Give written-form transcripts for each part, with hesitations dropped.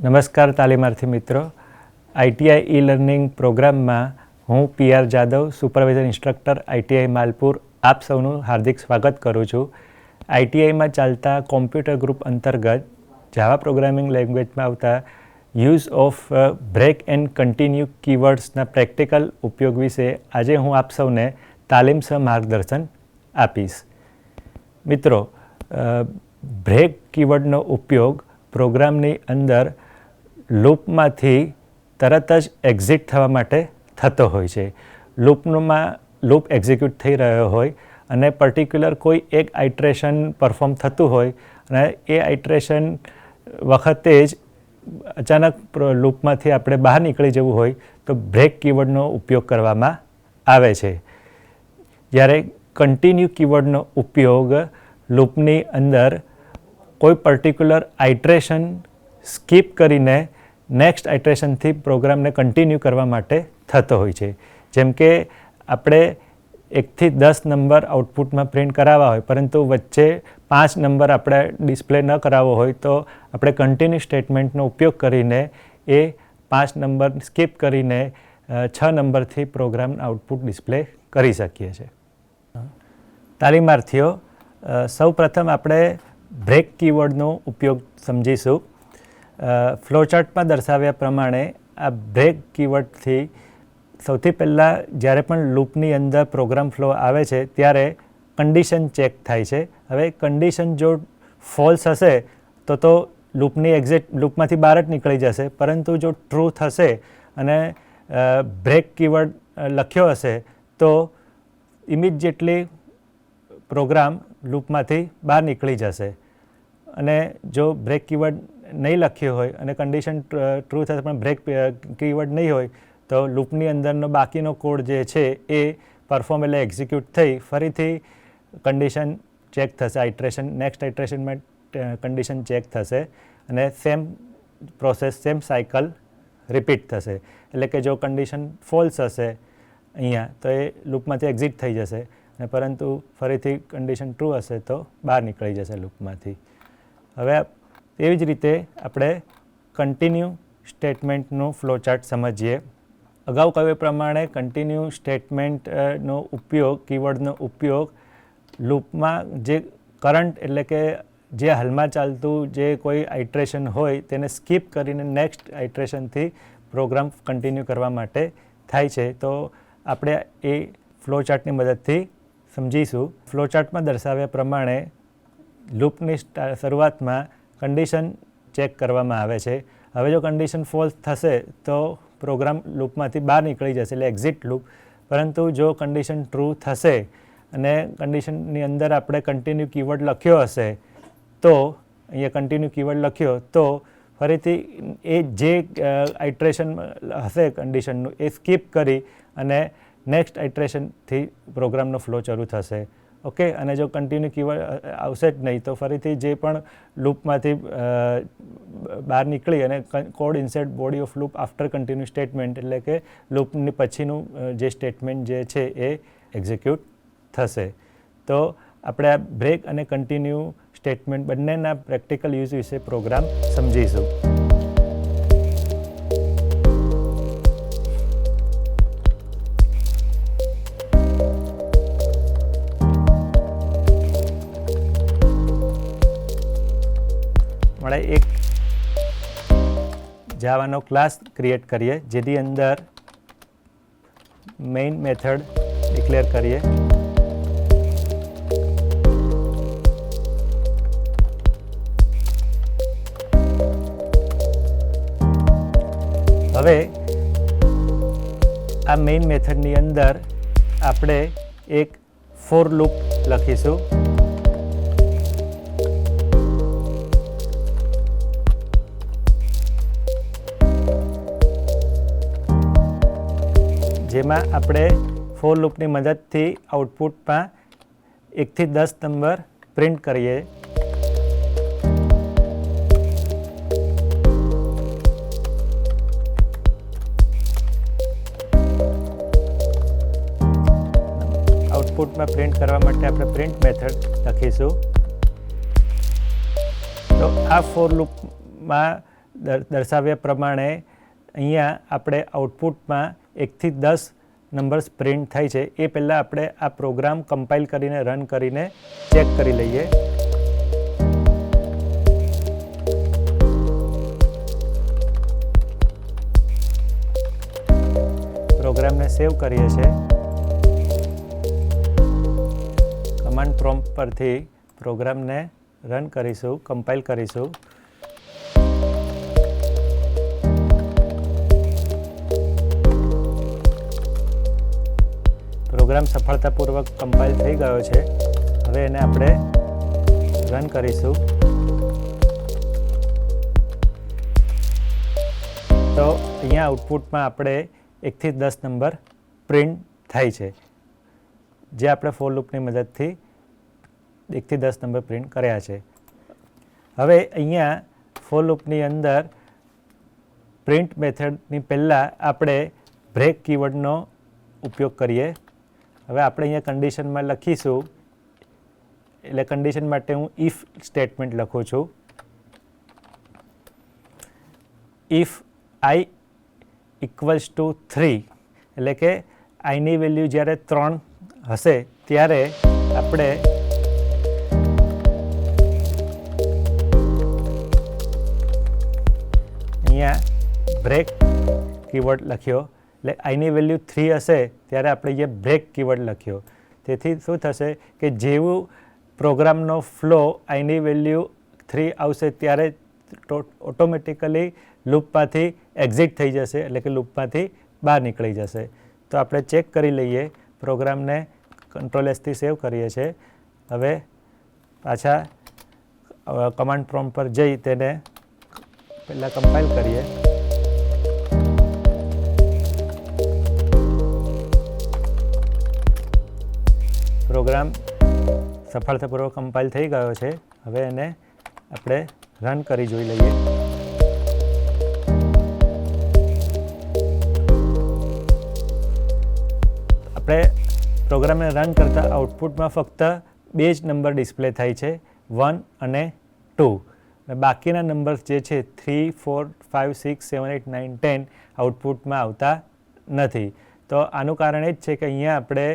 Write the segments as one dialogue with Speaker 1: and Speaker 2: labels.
Speaker 1: નમસ્કાર તાલીમાર્થી મિત્રો, આઈટીઆઈ ઈ લર્નિંગ પ્રોગ્રામમાં હું PR Jadav, supervisor instructor ITI Malpur, આપ સૌનું હાર્દિક સ્વાગત કરું છું. આઈટીઆઈમાં ચાલતા કોમ્પ્યુટર ગ્રુપ અંતર્ગત જાવા પ્રોગ્રામિંગ લેંગ્વેજમાં આવતા use of break and continue કીવર્ડ્સના પ્રેક્ટિકલ ઉપયોગ વિશે આજે હું આપ સૌને તાલીમસર માર્ગદર્શન આપીશ. મિત્રો, બ્રેક કીવર્ડનો ઉપયોગ પ્રોગ્રામની અંદર લૂપમાંથી તરત જ એક્ઝિટ થવા માટે થતો હોય છે. લૂપ એક્ઝિક્યુટ થઈ રહ્યો હોય અને પર્ટિક્યુલર કોઈ એક આઇટરેશન પરફોર્મ થતું હોય અને એ આઇટરેશન વખતે જ અચાનક લૂપમાંથી આપણે બહાર નીકળી જવું હોય તો બ્રેક કીવર્ડનો ઉપયોગ કરવામાં આવે છે. જ્યારે કન્ટિન્યુ કીવર્ડનો ઉપયોગ લૂપની અંદર કોઈ પર્ટિક્યુલર આઇટરેશન સ્કીપ કરીને નેક્સ્ટ આઇટરેશનથી પ્રોગ્રામને કન્ટિન્યુ કરવા માટે થતો હોય છે. જેમ કે આપણે 1 થી 10 નંબર આઉટપુટમાં પ્રિન્ટ કરાવવા હોય પરંતુ વચ્ચે 5 નંબર આપણે ડિસ્પ્લે ન કરાવવો હોય તો આપણે કન્ટિન્યુ સ્ટેટમેન્ટનો ઉપયોગ કરીને એ 5 નંબર સ્કીપ કરીને 6 નંબરથી પ્રોગ્રામ આઉટપુટ ડિસ્પ્લે કરી શકીએ છીએ. તાલીમાર્થીઓ, સૌ પ્રથમ આપણે બ્રેક કીવર્ડનો ઉપયોગ સમજીશું. ફ્લોચાર્ટમાં દર્શાવ્યા પ્રમાણે આ બ્રેક કીવર્ડથી સૌથી પહેલાં જ્યારે પણ લૂપની અંદર પ્રોગ્રામ ફ્લો આવે છે ત્યારે કન્ડિશન ચેક થાય છે. હવે કન્ડિશન જો ફોલ્સ હશે તો લૂપમાંથી બહાર જ નીકળી જશે, પરંતુ જો ટ્રુ થશે અને બ્રેક કીવર્ડ લખ્યો હશે તો ઇમિડિયેટલી પ્રોગ્રામ લૂપમાંથી બહાર નીકળી જશે. અને જો બ્રેક કીવર્ડ નહીં લખ્યો હોય અને કન્ડિશન ટ્રુ થશે પણ બ્રેક કીવર્ડ નહીં હોય તો લૂપની અંદરનો બાકીનો કોડ જે છે એ પરફોર્મ એટલે એક્ઝિક્યુટ થઈ ફરીથી કન્ડિશન ચેક થશે. નેક્સ્ટ આઇટરેશનમાં કન્ડિશન ચેક થશે અને same process, same cycle repeat થશે. એટલે કે જો કન્ડિશન ફોલ્સ હશે અહીંયા તો એ લૂપમાંથી એક્ઝિટ થઈ જશે અને પરંતુ ફરીથી કન્ડિશન ટ્રુ હશે તો બહાર નીકળી જશે લૂપમાંથી. હવે એવી જ રીતે આપણે કન્ટિન્યુ સ્ટેટમેન્ટનું ફ્લોચાર્ટ સમજીએ. અગાઉ કહ્યું એ પ્રમાણે કન્ટિન્યુ સ્ટેટમેન્ટનો ઉપયોગ, કીવર્ડનો ઉપયોગ લૂપમાં જે કરંટ એટલે કે જે હાલમાં ચાલતું જે કોઈ આઇટરેશન હોય તેને સ્કીપ કરીને નેક્સ્ટ આઇટરેશનથી પ્રોગ્રામ કન્ટિન્યુ કરવા માટે થાય છે. તો આપણે એ ફ્લોચાર્ટની મદદથી સમજીશું. ફ્લોચાર્ટમાં દર્શાવ્યા પ્રમાણે લૂપની શરૂઆતમાં કન્ડિશન ચેક કરવામાં આવે છે. હવે જો કન્ડિશન ફોલ્સ થશે તો પ્રોગ્રામ લૂપમાંથી બહાર નીકળી જશે એટલે એક્ઝિટ લૂપ. પરંતુ જો કન્ડિશન ટ્રુ થશે અને કન્ડિશનની અંદર આપણે કન્ટિન્યુ કીવર્ડ લખ્યો હશે તો અહીંયા કન્ટિન્યુ કીવર્ડ લખ્યો તો ફરીથી એ જે આઇટરેશન હશે કન્ડિશનનું એ સ્કીપ કરી અને નેક્સ્ટ આઇટરેશનથી પ્રોગ્રામનો ફ્લો શરૂ થશે. ઓકે, અને જો કન્ટિન્યુ કીવર્ડ આવશે જ નહીં તો ફરીથી જે પણ લૂપમાંથી બહાર નીકળી અને code inside body of loop after continue statement એટલે કે લૂપની પછીનું જે સ્ટેટમેન્ટ જે છે એ એક્ઝિક્યુટ થશે. તો આપણે આ બ્રેક અને કન્ટિન્યુ સ્ટેટમેન્ટ બંનેના પ્રેક્ટિકલ યુઝ વિશે પ્રોગ્રામ સમજીશું. એક જાવાનો ક્લાસ ક્રિએટ કરીએ જેની અંદર મેઇન મેથડ ડિક્લેર કરીએ. હવે આ મેઇન મેથડની અંદર આપણે એક ફોર લૂપ લખીશું. જેમાં આપણે ફોર લૂપની મદદથી આઉટપુટમાં 1 થી 10 નંબર પ્રિન્ટ કરીએ. આઉટપુટમાં પ્રિન્ટ કરવા માટે આપણે પ્રિન્ટ મેથડ લખીશું. તો આ ફોર લૂપમાં દર્શાવ્યા પ્રમાણે અહીંયા આપણે આઉટપુટમાં 1 થી 10 નંબર્સ પ્રિન્ટ થાય છે. એ પહેલાં આપણે આ પ્રોગ્રામ કમ્પાઇલ કરીને રન કરીને ચેક કરી લઈએ. પ્રોગ્રામને સેવ કરીએ છીએ. કમાન્ડ પ્રોમ્પ્ટ પરથી પ્રોગ્રામને રન કરીશું, કમ્પાઇલ કરીશું. પ્રોગ્રામ સફળતાપૂર્વક કમ્પાઇલ થઈ ગયો છે. હવે એને આપણે રન કરીશું. તો અહીંયા આઉટપુટમાં આપણે 1 થી 10 નંબર પ્રિન્ટ થાય છે, જે આપણે ફોર લૂપની મદદથી 1 થી 10 નંબર પ્રિન્ટ કર્યા છે. હવે અહીંયા ફોર લૂપની અંદર પ્રિન્ટ મેથડની પહેલાં આપણે બ્રેક કીવર્ડનો ઉપયોગ કરીએ. હવે આપણે અહીંયા કન્ડિશનમાં લખીશું, એટલે કન્ડિશન માટે હું ઇફ સ્ટેટમેન્ટ લખું છું. ઇફ આઈ ઇક્વલ્સ ટુ 3, એટલે કે આઈની વેલ્યુ જ્યારે 3 હશે ત્યારે આપણે અહીંયા બ્રેક કીવર્ડ લખ્યો. એટલે આઈની વેલ્યુ 3 હશે ત્યારે આપણે અહીંયા બ્રેક કીવર્ડ લખ્યો. તેથી શું થશે કે જેવું પ્રોગ્રામનો ફ્લો આઈની વેલ્યુ 3 આવશે ત્યારે ઓટોમેટિકલી લૂપમાંથી એક્ઝિટ થઈ જશે, એટલે કે લૂપમાંથી બહાર નીકળી જશે. તો આપણે ચેક કરી લઈએ. પ્રોગ્રામને કંટ્રોલ એસથી સેવ કરીએ છીએ. હવે પાછા કમાન્ડ પ્રોમ્પ્ટ પર જઈ તેને પહેલાં કમ્પાઇલ કરીએ. પ્રોગ્રામ સફળતાપૂર્વક કમ્પાઇલ થઈ ગયો છે. હવે એને આપણે રન કરી જોઈ લઈએ. આપણે પ્રોગ્રામને રન કરતાં આઉટપુટમાં ફક્ત 2 જ નંબર ડિસ્પ્લે થાય છે, 1 અને 2. બાકીના નંબર્સ જે છે 3, 4, 5, 6, 7, 8, 9, 10 આઉટપુટમાં આવતા નથી. તો આનું કારણ એ જ છે કે અહીંયા આપણે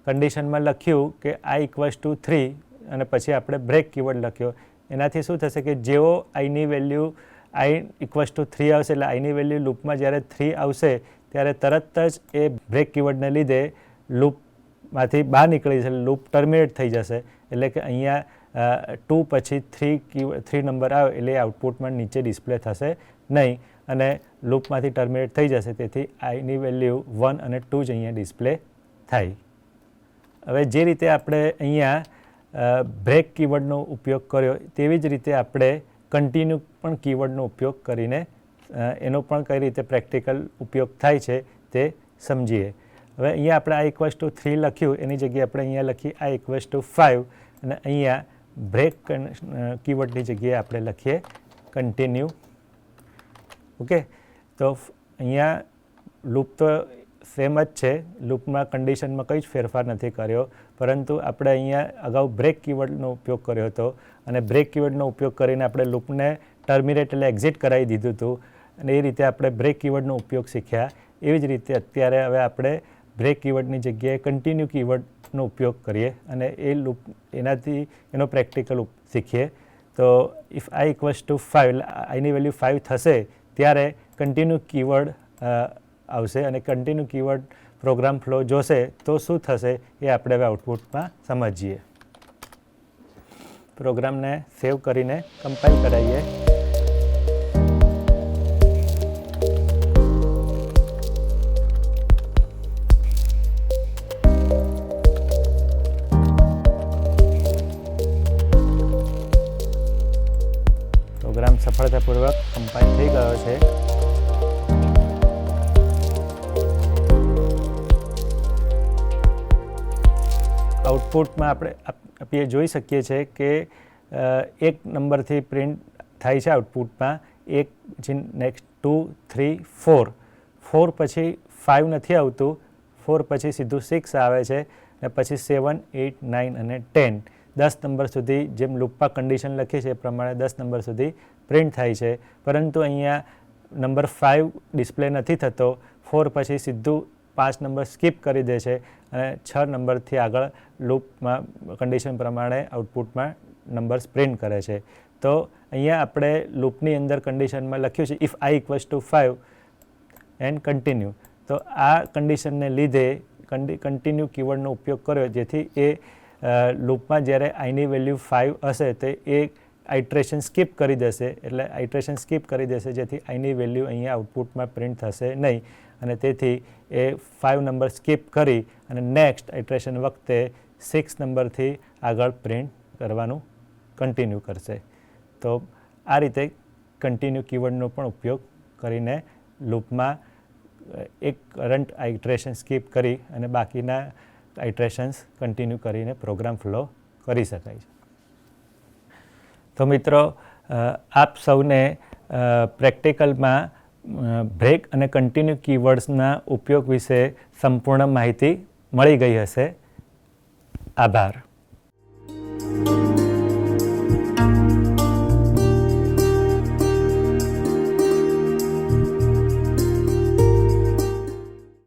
Speaker 1: કન્ડિશનમાં લખ્યું કે આઈ ઇક્વલ્સ ટુ 3 અને પછી આપણે બ્રેક કીવર્ડ લખ્યો. એનાથી શું થશે કે જેવો આઈની વેલ્યુ આઈ ઇક્વલ્સ ટુ 3 આવશે, એટલે આઈની વેલ્યુ લૂપમાં જ્યારે 3 આવશે ત્યારે તરત જ એ બ્રેક કીવર્ડને લીધે લૂપમાંથી બહાર નીકળી જશે, લૂપ ટર્મિનેટ થઈ જશે. એટલે કે અહીંયા 2 પછી 3 નંબર આવે એટલે આઉટપુટમાં નીચે ડિસ્પ્લે થશે નહીં અને લૂપમાંથી ટર્મિનેટ થઈ જશે. તેથી આઈની વેલ્યુ 1 અને 2 જ અહીંયા ડિસ્પ્લે થાય. હવે જે રીતે આપણે અહીંયા બ્રેક કીવર્ડનો ઉપયોગ કર્યો તેવી જ રીતે આપણે કન્ટિન્યુ પણ કીવર્ડનો ઉપયોગ કરીને એનો પણ કઈ રીતે પ્રેક્ટિકલ ઉપયોગ થાય છે તે સમજીએ. હવે અહીંયા આપણે આ ઇક્વલ્સ ટુ 3 લખ્યું, એની જગ્યાએ આપણે અહીંયા લખીએ આ ઇક્વલ્સ ટુ 5 અને અહીંયા બ્રેક કીવર્ડની જગ્યાએ આપણે લખીએ કન્ટિન્યુ. ઓકે, તો અહીંયા લૂપ તો સેમ જ છે, લૂપમાં કન્ડિશનમાં કંઈ જ ફેરફાર નથી કર્યો, પરંતુ આપણે અહીંયા અગાઉ બ્રેક કીવર્ડનો ઉપયોગ કર્યો હતો અને બ્રેક કીવર્ડનો ઉપયોગ કરીને આપણે લૂપને ટર્મિનેટ એટલે એક્ઝિટ કરાવી દીધું હતું અને એ રીતે આપણે બ્રેક કીવર્ડનો ઉપયોગ શીખ્યા. એવી જ રીતે અત્યારે હવે આપણે બ્રેક કીવર્ડની જગ્યાએ કન્ટિન્યુ કીવર્ડનો ઉપયોગ કરીએ અને એ લૂપ એનાથી એનો પ્રેક્ટિકલ શીખીએ. તો ઇફ આઈ ઇક્વલ્સ ટુ 5, આઈની વેલ્યુ 5 થશે ત્યારે કન્ટિન્યુ કીવર્ડ આવશે અને કન્ટિન્યુ કીવર્ડ પ્રોગ્રામ ફ્લો જોશે તો શું થશે એ આપણે હવે આઉટપુટમાં સમજીએ. પ્રોગ્રામને સેવ કરીને કમ્પાઇલ કરાવીએ. પ્રોગ્રામ સફળતાપૂર્વક કમ્પાઇલ થઈ ગયો છે. આઉટપુટમાં આપણે જોઈ શકીએ છીએ કે એક નંબરથી પ્રિન્ટ થાય છે આઉટપુટમાં, એક પછી નેક્સ્ટ 2, 3, 4. 4 પછી 5 નથી આવતું, 4 પછી સીધું 6 આવે છે અને પછી 7, 8, 9 અને 10. 10 નંબર સુધી જેમ લૂપમાં કન્ડિશન લખી છે એ પ્રમાણે 10 નંબર સુધી પ્રિન્ટ થાય છે, પરંતુ અહીંયા નંબર 5 ડિસ્પ્લે નથી થતો. 4 પછી સીધું 5 નંબર સ્કીપ કરી દે છે અને 6 નંબરથી આગળ લૂપમાં કન્ડિશન પ્રમાણે આઉટપુટમાં નંબર્સ પ્રિન્ટ કરે છે. તો અહીંયા આપણે લૂપની અંદર કન્ડિશનમાં લખ્યું છે ઇફ i = 5 એન્ડ કન્ટિન્યુ. તો આ કન્ડિશનને લીધે કન્ટિન્યુ કીવર્ડનો ઉપયોગ કર્યો, જેથી એ લૂપમાં જ્યારે આઈની વેલ્યુ 5 હશે તો એ આઇટરેશન સ્કીપ કરી દેશે. એટલે આઇટરેશન સ્કીપ કરી દેશે જેથી આઈની વેલ્યુ અહીંયા આઉટપુટમાં પ્રિન્ટ થશે નહીં, અને તેથી એ 5 નંબર સ્કીપ કરી અને નેક્સ્ટ આઇટરેશન વખતે 6 નંબરથી આગળ પ્રિન્ટ કરવાનું કન્ટિન્યુ કરશે. તો આ રીતે કન્ટિન્યુ કીવર્ડનો પણ ઉપયોગ કરીને લૂપમાં એક કરંટ આઇટરેશન સ્કીપ કરી અને બાકીના આઇટરેશન્સ કન્ટિન્યુ કરીને પ્રોગ્રામ ફ્લો કરી શકાય છે. તો મિત્રો, આપ સૌને પ્રેક્ટિકલમાં બ્રેક અને કન્ટિન્યુ કીવર્ડ્સના ઉપયોગ વિશે સંપૂર્ણ માહિતી મળી ગઈ હશે. આભાર.